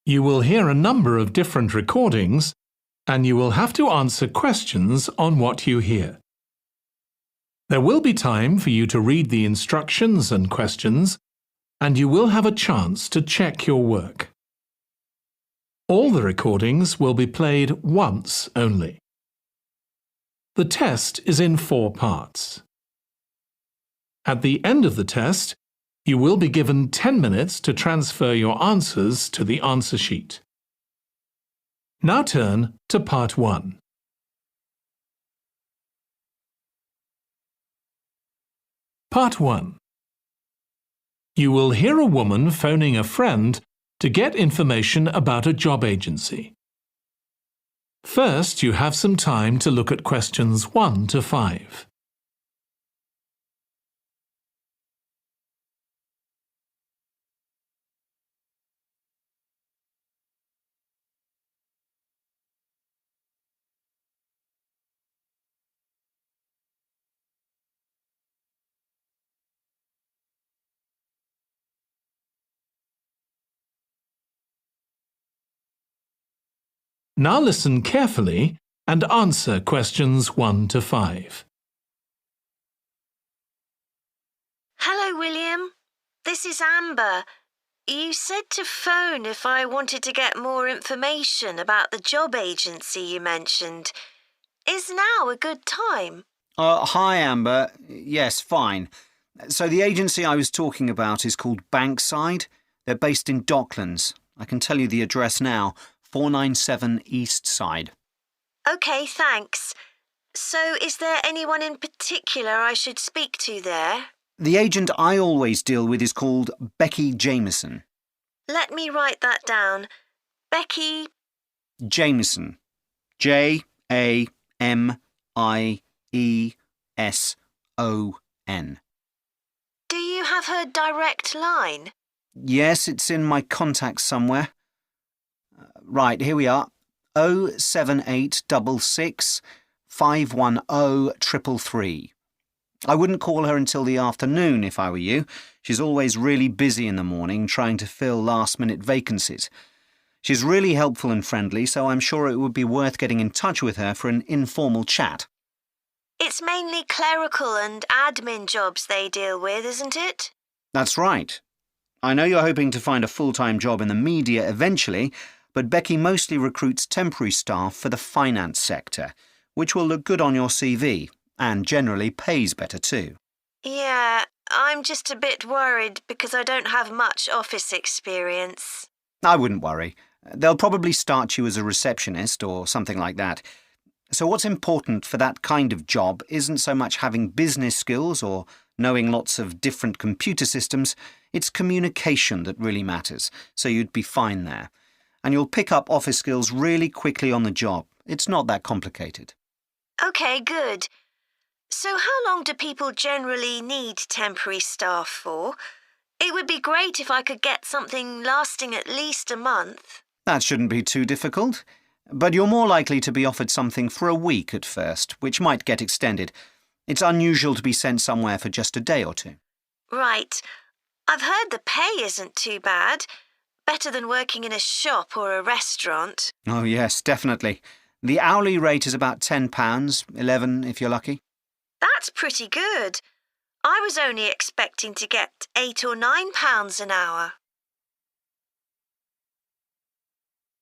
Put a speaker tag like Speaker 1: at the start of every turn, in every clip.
Speaker 1: You will hear a number of different recordings, and you will have to answer questions on what you hear. There will be time for you to read the instructions and questions, and you will have a chance to check your work. All the recordings will be played once only. The test is in 4 parts. At the end of the test, you will be given 10 minutes to transfer your answers to the answer sheet. Now turn to Part 1. Part 1. You will hear a woman phoning a friend to get information about a job agency. First, you have some time to look at questions 1 to 5. Now listen carefully and answer questions 1 to 5.
Speaker 2: Hello, William. This is Amber. You said to phone if I wanted to get more information about the job agency you mentioned. Is now a good time?
Speaker 3: Hi, Amber. Yes, fine. So the agency I was talking about is called Bankside. They're based in Docklands. I can tell you the address now. 497 East Side.
Speaker 2: OK, thanks. So is there anyone in particular I should speak to there?
Speaker 3: The agent I always deal with is called Becky Jamieson.
Speaker 2: Let me write that down. Becky...
Speaker 3: Jamieson. Jamieson.
Speaker 2: Do you have her direct line?
Speaker 3: Yes, it's in my contacts somewhere. Right, here we are. 07866 510 333. I wouldn't call her until the afternoon if I were you. She's always really busy in the morning trying to fill last-minute vacancies. She's really helpful and friendly, so I'm sure it would be worth getting in touch with her for an informal chat.
Speaker 2: It's mainly clerical and admin jobs they deal with, isn't it?
Speaker 3: That's right. I know you're hoping to find a full-time job in the media eventually, but Becky mostly recruits temporary staff for the finance sector, which will look good on your CV and generally pays better too.
Speaker 2: Yeah, I'm just a bit worried because I don't have much office experience.
Speaker 3: I wouldn't worry. They'll probably start you as a receptionist or something like that. So what's important for that kind of job isn't so much having business skills or knowing lots of different computer systems, it's communication that really matters, so you'd be fine there. And you'll pick up office skills really quickly on the job. It's not that complicated.
Speaker 2: OK, good. So how long do people generally need temporary staff for? It would be great if I could get something lasting at least a month.
Speaker 3: That shouldn't be too difficult. But you're more likely to be offered something for a week at first, which might get extended. It's unusual to be sent somewhere for just a day or two.
Speaker 2: Right. I've heard the pay isn't too bad. Better than working in a shop or a restaurant.
Speaker 3: Oh, yes, definitely. The hourly rate is about £10, $11 if you're lucky.
Speaker 2: That's pretty good. I was only expecting to get £8 or £9 an hour.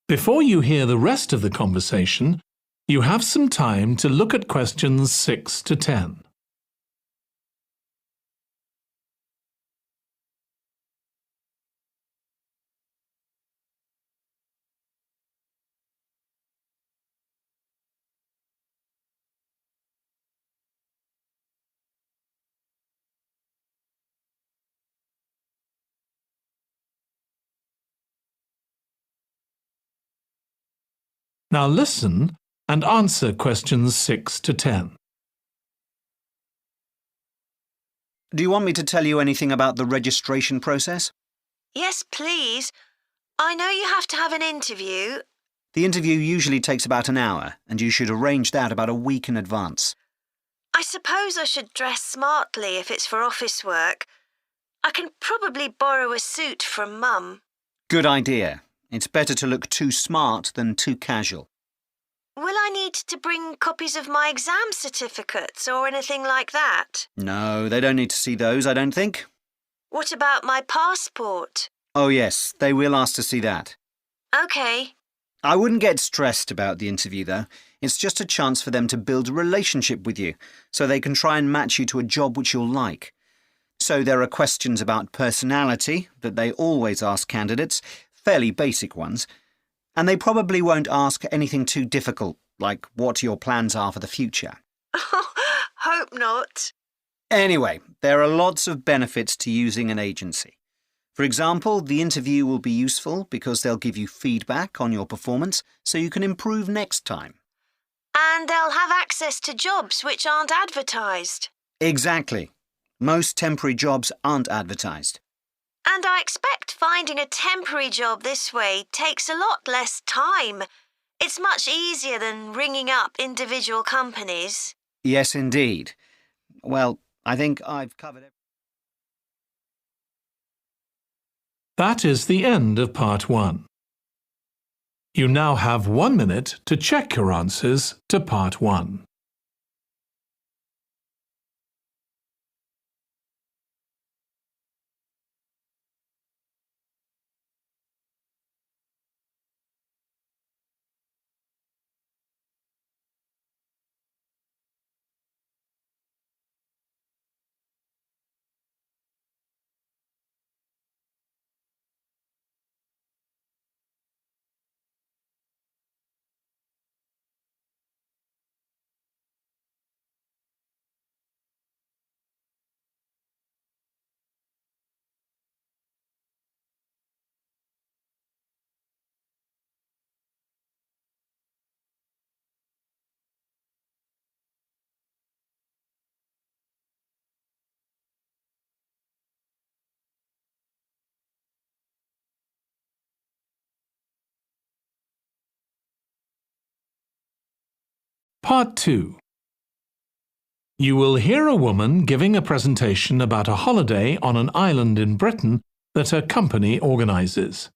Speaker 1: Before you hear the rest of the conversation, you have some time to look at questions 6 to 10. Now listen and answer questions 6 to 10.
Speaker 3: Do you want me to tell you anything about the registration process?
Speaker 2: Yes, please. I know you have to have an interview.
Speaker 3: The interview usually takes about an hour, and you should arrange that about a week in advance.
Speaker 2: I suppose I should dress smartly if it's for office work. I can probably borrow a suit from Mum.
Speaker 3: Good idea. It's better to look too smart than too casual.
Speaker 2: Will I need to bring copies of my exam certificates or anything like that?
Speaker 3: No, they don't need to see those, I don't think.
Speaker 2: What about my passport?
Speaker 3: Oh yes, they will ask to see that.
Speaker 2: OK.
Speaker 3: I wouldn't get stressed about the interview, though. It's just a chance for them to build a relationship with you, so they can try and match you to a job which you'll like. So there are questions about personality that they always ask candidates, fairly basic ones, and they probably won't ask anything too difficult, like what your plans are for the future.
Speaker 2: Hope not.
Speaker 3: Anyway, there are lots of benefits to using an agency. For example, the interview will be useful because they'll give you feedback on your performance so you can improve next time.
Speaker 2: And they'll have access to jobs which aren't advertised.
Speaker 3: Exactly. Most temporary jobs aren't advertised.
Speaker 2: And I expect finding a temporary job this way takes a lot less time. It's much easier than ringing up individual companies.
Speaker 3: Yes, indeed. Well, I think I've covered it.
Speaker 1: That is the end of part 1. You now have 1 minute to check your answers to part 1. Part 2. You will hear a woman giving a presentation about a holiday on an island in Britain that her company organises.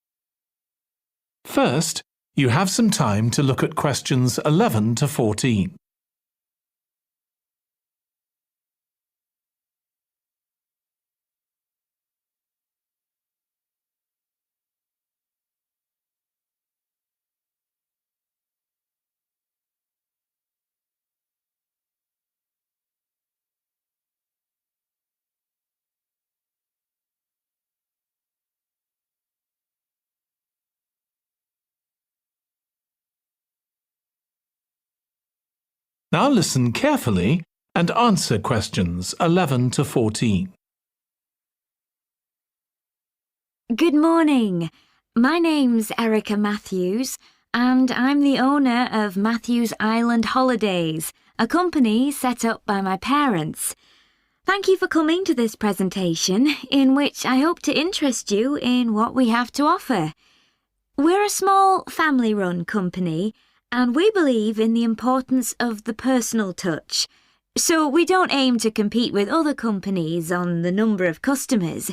Speaker 1: First, you have some time to look at questions 11 to 14. Now listen carefully and answer questions 11 to 14.
Speaker 4: Good morning. My name's Erica Matthews, and I'm the owner of Matthews Island Holidays, a company set up by my parents. Thank you for coming to this presentation, in which I hope to interest you in what we have to offer. We're a small family-run company, and we believe in the importance of the personal touch. So we don't aim to compete with other companies on the number of customers.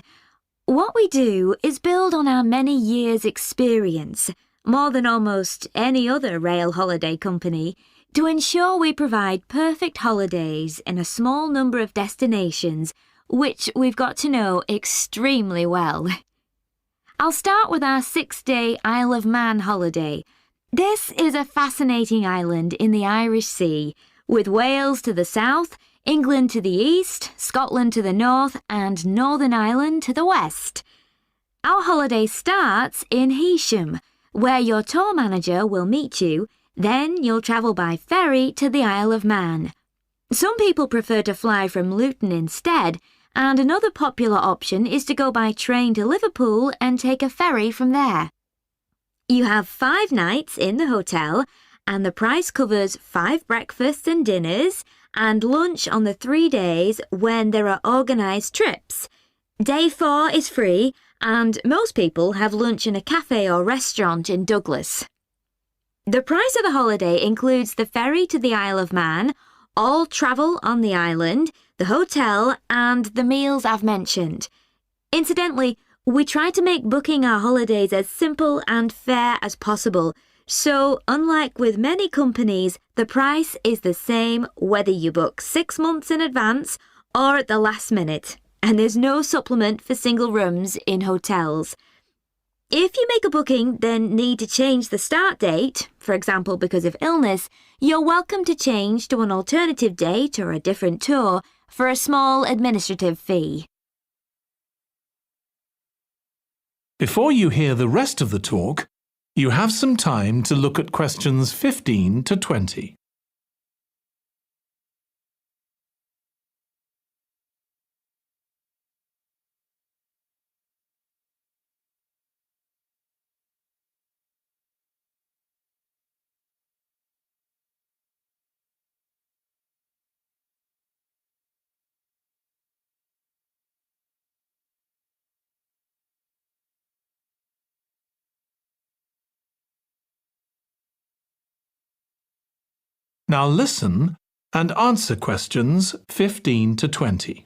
Speaker 4: What we do is build on our many years' experience, more than almost any other rail holiday company, to ensure we provide perfect holidays in a small number of destinations, which we've got to know extremely well. I'll start with our 6-day Isle of Man holiday. This is a fascinating island in the Irish Sea, with Wales to the south, England to the east, Scotland to the north, and Northern Ireland to the west. Our holiday starts in Heysham, where your tour manager will meet you. Then you'll travel by ferry to the Isle of Man. Some people prefer to fly from Luton instead, and another popular option is to go by train to Liverpool and take a ferry from there. You have 5 nights in the hotel, and the price covers 5 breakfasts and dinners, and lunch on the 3 days when there are organised trips. Day 4 is free, and most people have lunch in a cafe or restaurant in Douglas. The price of the holiday includes the ferry to the Isle of Man, all travel on the island, the hotel, and the meals I've mentioned. Incidentally, We try to make booking our holidays as simple and fair as possible. So, unlike with many companies, the price is the same whether you book 6 months in advance or at the last minute, and there's no supplement for single rooms in hotels. If you make a booking, then need to change the start date, for example because of illness, you're welcome to change to an alternative date or a different tour for a small administrative fee.
Speaker 1: Before you hear the rest of the talk, you have some time to look at questions 15 to 20. Now listen and answer questions 15 to 20.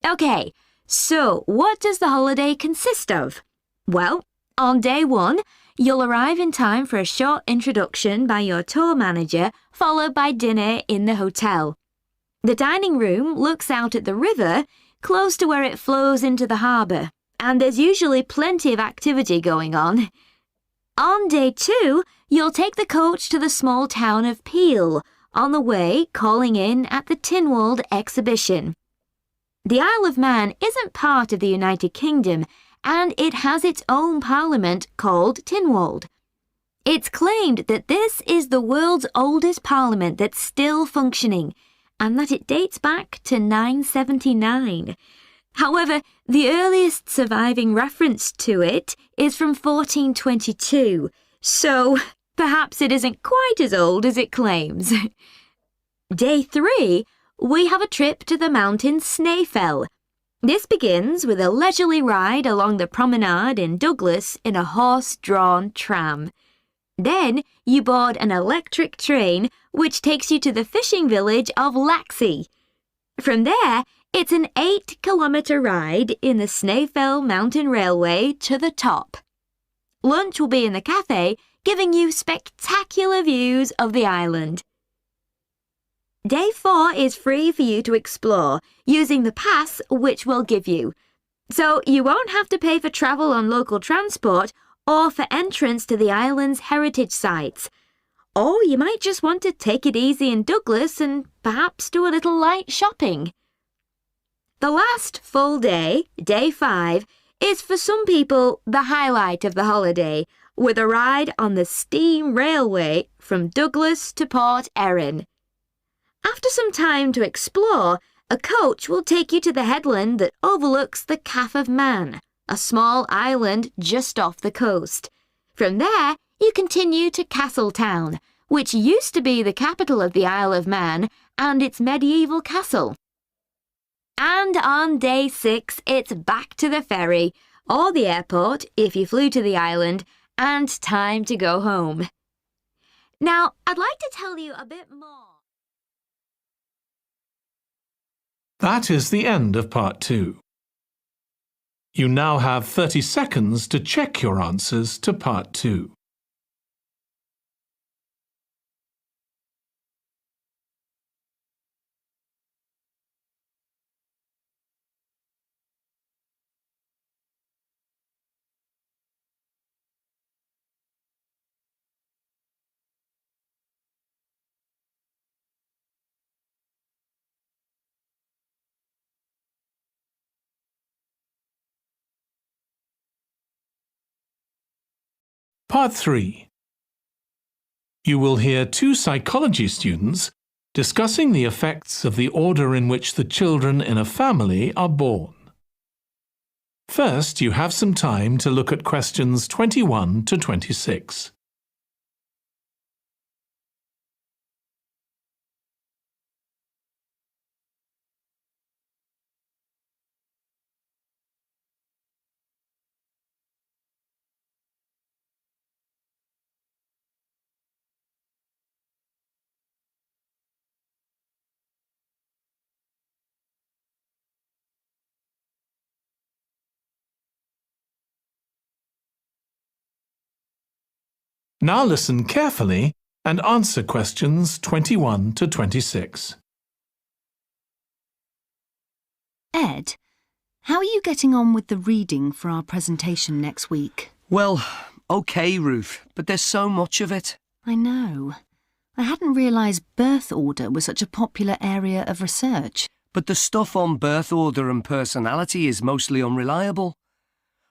Speaker 4: Okay, so what does the holiday consist of? Well, on day 1, you'll arrive in time for a short introduction by your tour manager, followed by dinner in the hotel. The dining room looks out at the river, close to where it flows into the harbour, and there's usually plenty of activity going on. On day 2, you'll take the coach to the small town of Peel, on the way calling in at the Tynwald exhibition. The Isle of Man isn't part of the United Kingdom, and it has its own parliament called Tynwald. It's claimed that this is the world's oldest parliament that's still functioning, and that it dates back to 979. However, the earliest surviving reference to it is from 1422, so perhaps it isn't quite as old as it claims. Day 3, we have a trip to the mountain Snaefell. This begins with a leisurely ride along the promenade in Douglas in a horse-drawn tram. Then you board an electric train which takes you to the fishing village of Laxey. From there, it's an 8-kilometre ride in the Snaefell Mountain Railway to the top. Lunch will be in the cafe, giving you spectacular views of the island. Day 4 is free for you to explore, using the pass which we'll give you. So you won't have to pay for travel on local transport or for entrance to the island's heritage sites. Or you might just want to take it easy in Douglas and perhaps do a little light shopping. The last full day, day 5, is for some people the highlight of the holiday, with a ride on the steam railway from Douglas to Port Erin. After some time to explore, a coach will take you to the headland that overlooks the Calf of Man, a small island just off the coast. From there, you continue to Castletown, which used to be the capital of the Isle of Man and its medieval castle. And on day 6, it's back to the ferry, or the airport if you flew to the island, and time to go home. Now, I'd like to tell you a bit more.
Speaker 1: That is the end of part 2. You now have 30 seconds to check your answers to part 2. Part 3. You will hear 2 psychology students discussing the effects of the order in which the children in a family are born. First, you have some time to look at questions 21 to 26. Now listen carefully and answer questions 21 to 26.
Speaker 5: Ed, how are you getting on with the reading for our presentation next week?
Speaker 6: Well, OK, Ruth, but there's so much of it.
Speaker 5: I know. I hadn't realised birth order was such a popular area of research.
Speaker 6: But the stuff on birth order and personality is mostly unreliable.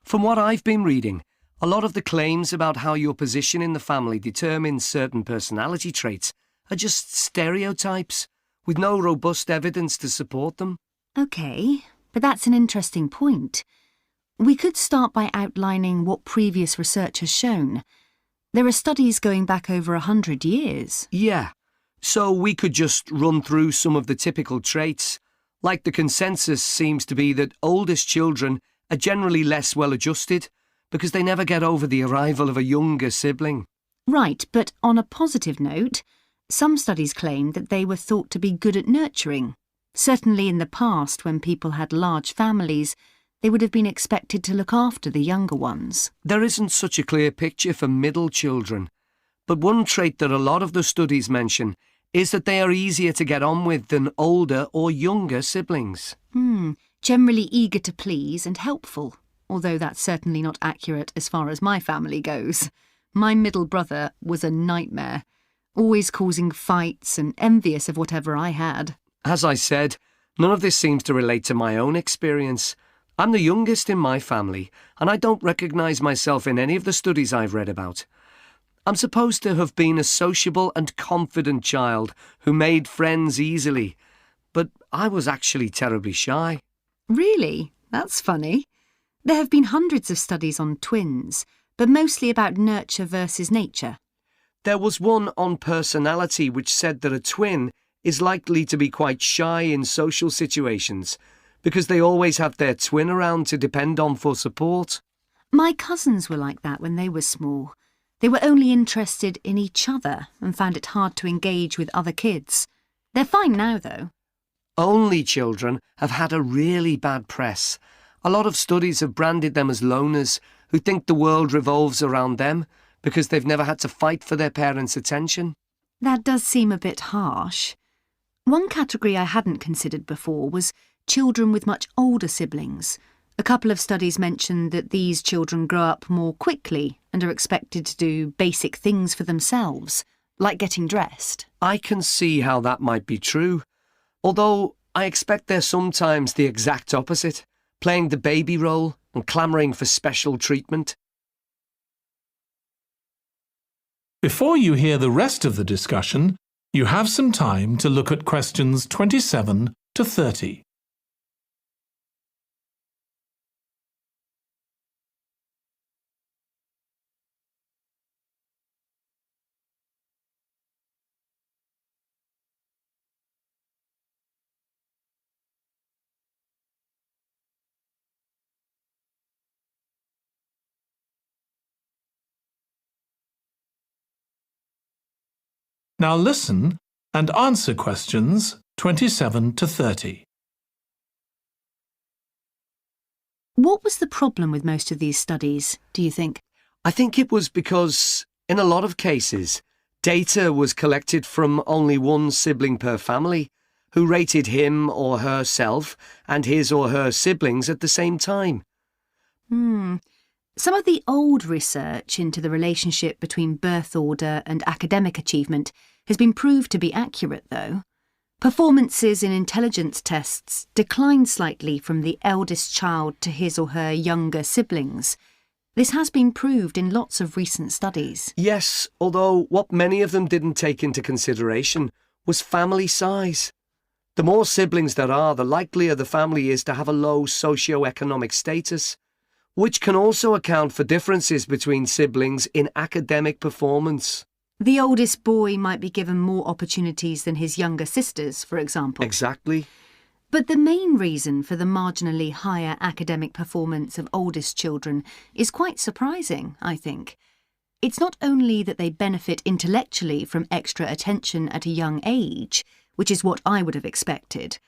Speaker 6: From what I've been reading, a lot of the claims about how your position in the family determines certain personality traits are just stereotypes, with no robust evidence to support them.
Speaker 5: OK, but that's an interesting point. We could start by outlining what previous research has shown. There are studies going back over 100 years.
Speaker 6: Yeah, so we could just run through some of the typical traits. Like the consensus seems to be that oldest children are generally less well-adjusted because they never get over the arrival of a younger sibling.
Speaker 5: Right, but on a positive note, some studies claim that they were thought to be good at nurturing. Certainly in the past, when people had large families, they would have been expected to look after the younger ones.
Speaker 6: There isn't such a clear picture for middle children, but one trait that a lot of the studies mention is that they are easier to get on with than older or younger siblings.
Speaker 5: Generally eager to please and helpful, although that's certainly not accurate as far as my family goes. My middle brother was a nightmare, always causing fights and envious of whatever I had.
Speaker 6: As I said, none of this seems to relate to my own experience. I'm the youngest in my family, and I don't recognise myself in any of the studies I've read about. I'm supposed to have been a sociable and confident child who made friends easily, but I was actually terribly shy.
Speaker 5: Really? That's funny. There have been hundreds of studies on twins, but mostly about nurture versus nature.
Speaker 6: There was one on personality which said that a twin is likely to be quite shy in social situations because they always have their twin around to depend on for support.
Speaker 5: My cousins were like that when they were small. They were only interested in each other and found it hard to engage with other kids. They're fine now, though.
Speaker 6: Only children have had a really bad press. A lot of studies have branded them as loners who think the world revolves around them because they've never had to fight for their parents' attention.
Speaker 5: That does seem a bit harsh. One category I hadn't considered before was children with much older siblings. A couple of studies mentioned that these children grow up more quickly and are expected to do basic things for themselves, like getting dressed.
Speaker 6: I can see how that might be true, although I expect they're sometimes the exact opposite, playing the baby role and clamouring for special treatment.
Speaker 1: Before you hear the rest of the discussion, you have some time to look at questions 27 to 30. Now listen and answer questions 27 to 30.
Speaker 5: What was the problem with most of these studies, do you think?
Speaker 6: I think it was because, in a lot of cases, data was collected from only one sibling per family, who rated him or herself and his or her siblings at the same time.
Speaker 5: Some of the old research into the relationship between birth order and academic achievement has been proved to be accurate, though. Performances in intelligence tests declined slightly from the eldest child to his or her younger siblings. This has been proved in lots of recent studies.
Speaker 6: Yes, although what many of them didn't take into consideration was family size. The more siblings there are, the likelier the family is to have a low socio-economic status, which can also account for differences between siblings in academic performance.
Speaker 5: The oldest boy might be given more opportunities than his younger sisters, for example.
Speaker 6: Exactly.
Speaker 5: But the main reason for the marginally higher academic performance of oldest children is quite surprising, I think. It's not only that they benefit intellectually from extra attention at a young age, which is what I would have expected.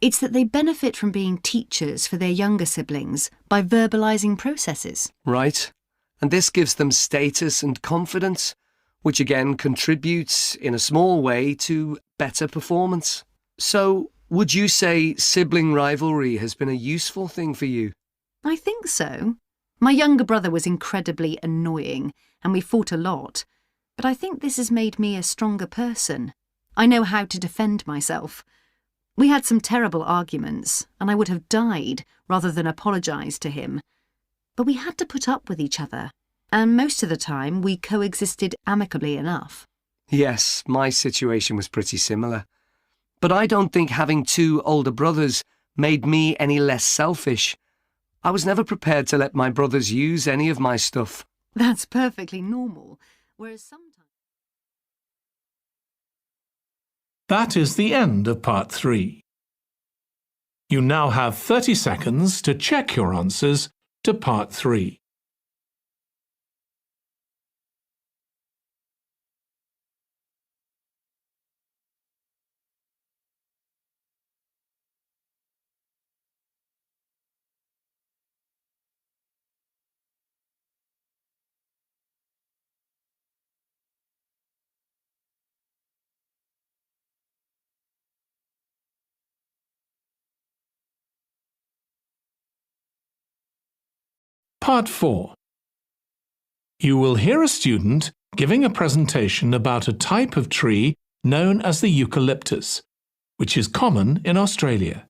Speaker 5: It's that they benefit from being teachers for their younger siblings by verbalising processes.
Speaker 6: Right. and this gives them status and confidence, which again contributes in a small way to better performance. So, would you say sibling rivalry has been a useful thing for you?
Speaker 5: I think so. My younger brother was incredibly annoying, and we fought a lot, but I think this has made me a stronger person. I know how to defend myself. We had some terrible arguments, and I would have died rather than apologise to him. But we had to put up with each other, and most of the time we coexisted amicably enough.
Speaker 6: Yes, my situation was pretty similar. But I don't think having two older brothers made me any less selfish. I was never prepared to let my brothers use any of my stuff.
Speaker 5: That's perfectly normal, whereas sometimes...
Speaker 1: That is the end of part 3. You now have 30 seconds to check your answers to part 3. Part 4. You will hear a student giving a presentation about a type of tree known as the eucalyptus, which is common in Australia.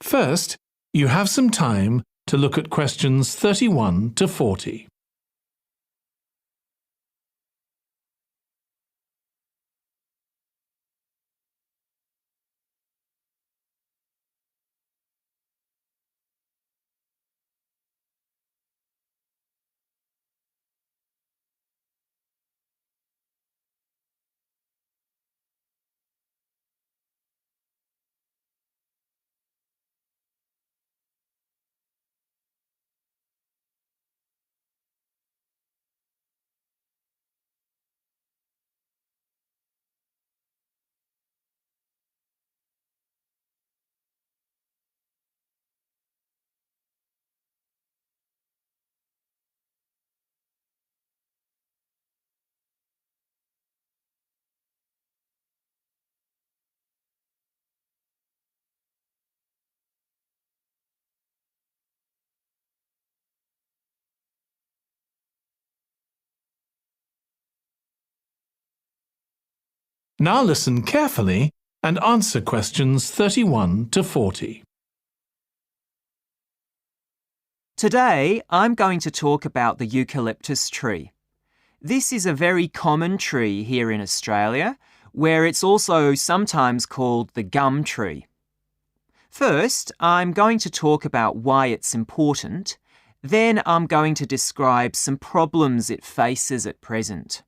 Speaker 1: First, you have some time to look at questions 31 to 40. Now listen carefully and answer questions 31 to 40.
Speaker 7: Today, I'm going to talk about the eucalyptus tree. This is a very common tree here in Australia, where it's also sometimes called the gum tree. First, I'm going to talk about why it's important. Then I'm going to describe some problems it faces at present.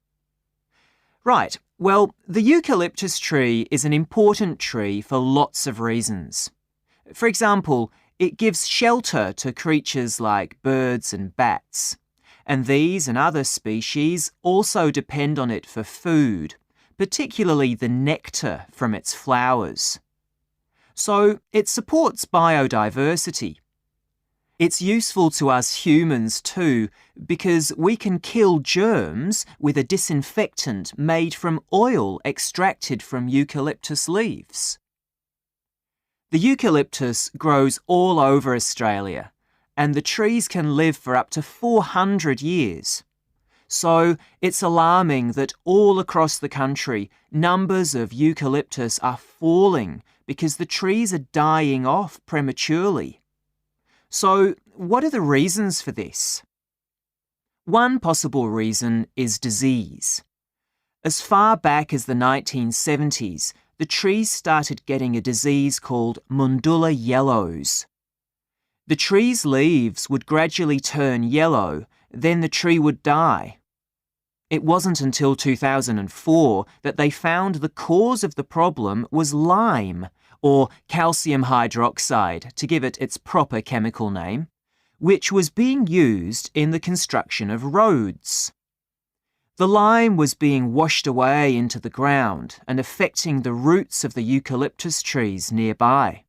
Speaker 7: Right, well, the eucalyptus tree is an important tree for lots of reasons. For example, it gives shelter to creatures like birds and bats, and these and other species also depend on it for food, particularly the nectar from its flowers. So it supports biodiversity. It's useful to us humans too, because we can kill germs with a disinfectant made from oil extracted from eucalyptus leaves. The eucalyptus grows all over Australia, and the trees can live for up to 400 years. So it's alarming that all across the country, numbers of eucalyptus are falling because the trees are dying off prematurely. So, what are the reasons for this? One possible reason is disease. As far back as the 1970s, the trees started getting a disease called Mundula yellows. The tree's leaves would gradually turn yellow, then the tree would die. It wasn't until 2004 that they found the cause of the problem was lime, or calcium hydroxide, to give it its proper chemical name, which was being used in the construction of roads. The lime was being washed away into the ground and affecting the roots of the eucalyptus trees nearby.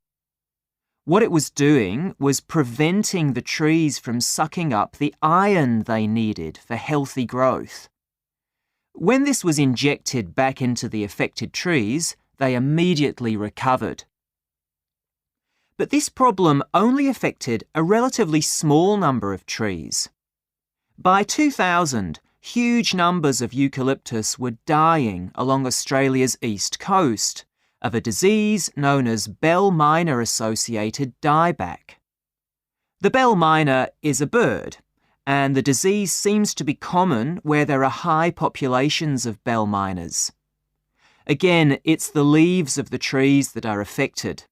Speaker 7: What it was doing was preventing the trees from sucking up the iron they needed for healthy growth. When this was injected back into the affected trees, they immediately recovered. But this problem only affected a relatively small number of trees. By 2000, huge numbers of eucalyptus were dying along Australia's east coast of a disease known as bell miner-associated dieback. The bell miner is a bird, and the disease seems to be common where there are high populations of bell miners. Again, it's the leaves of the trees that are affected.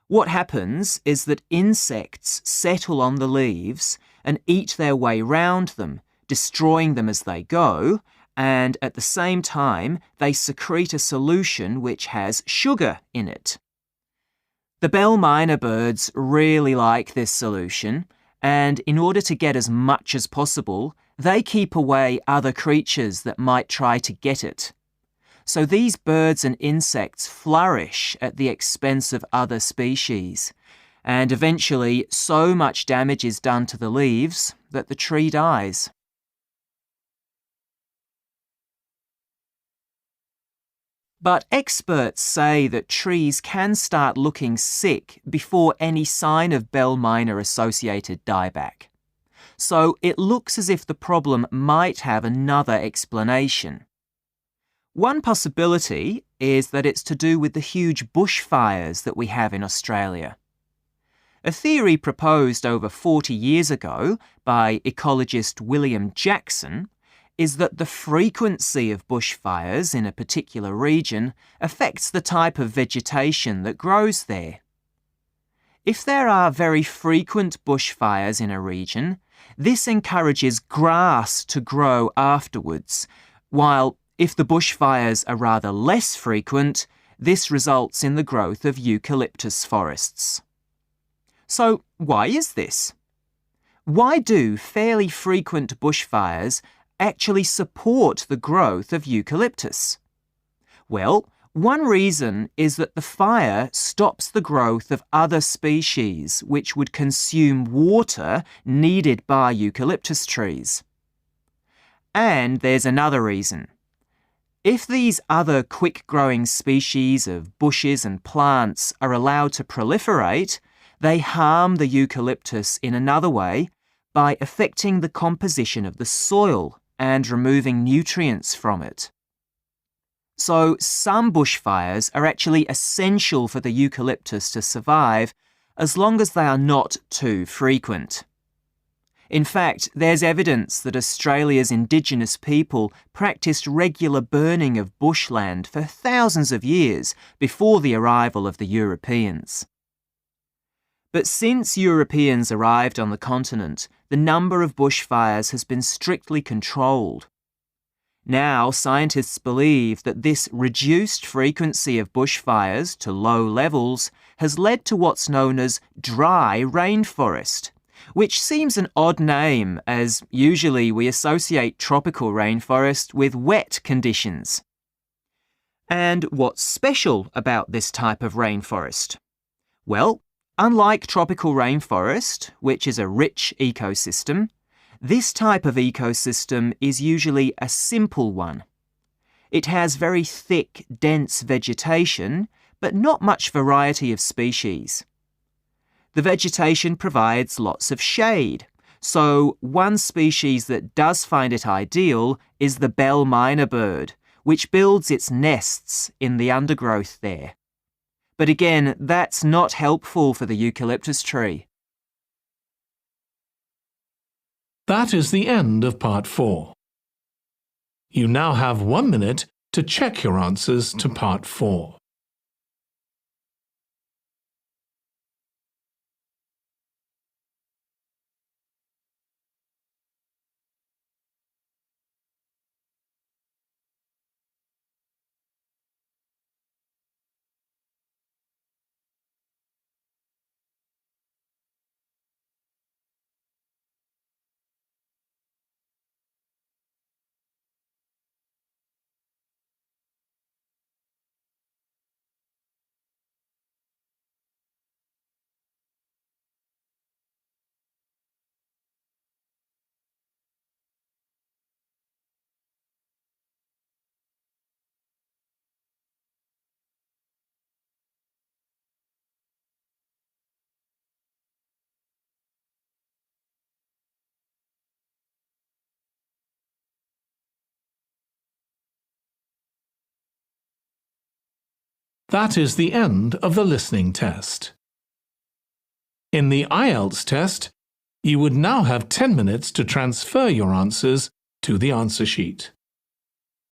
Speaker 7: What happens is that insects settle on the leaves and eat their way round them, destroying them as they go, and at the same time they secrete a solution which has sugar in it. The bell miner birds really like this solution, and in order to get as much as possible, they keep away other creatures that might try to get it. So these birds and insects flourish at the expense of other species, and eventually so much damage is done to the leaves that the tree dies. But experts say that trees can start looking sick before any sign of bell miner-associated dieback. So it looks as if the problem might have another explanation. One possibility is that it's to do with the huge bushfires that we have in Australia. A theory proposed over 40 years ago by ecologist William Jackson is that the frequency of bushfires in a particular region affects the type of vegetation that grows there. If there are very frequent bushfires in a region, this encourages grass to grow afterwards, while if the bushfires are rather less frequent, this results in the growth of eucalyptus forests. So why is this? Why do fairly frequent bushfires actually support the growth of eucalyptus? Well, one reason is that the fire stops the growth of other species which would consume water needed by eucalyptus trees. And there's another reason. If these other quick-growing species of bushes and plants are allowed to proliferate, they harm the eucalyptus in another way by affecting the composition of the soil and removing nutrients from it. So some bushfires are actually essential for the eucalyptus to survive as long as they are not too frequent. In fact, there's evidence that Australia's Indigenous people practiced regular burning of bushland for thousands of years before the arrival of the Europeans. But since Europeans arrived on the continent, the number of bushfires has been strictly controlled. Now, scientists believe that this reduced frequency of bushfires to low levels has led to what's known as dry rainforest, which seems an odd name as usually we associate tropical rainforest with wet conditions. And what's special about this type of rainforest? Well, unlike tropical rainforest, which is a rich ecosystem, this type of ecosystem is usually a simple one. It has very thick, dense vegetation, but not much variety of species. The vegetation provides lots of shade, so one species that does find it ideal is the bell miner bird, which builds its nests in the undergrowth there. But again, that's not helpful for the eucalyptus tree.
Speaker 1: That is the end of part 4. You now have 1 minute to check your answers to part 4. That is the end of the listening test. In the Ielts test, you would now have 10 minutes to transfer your answers to the answer sheet.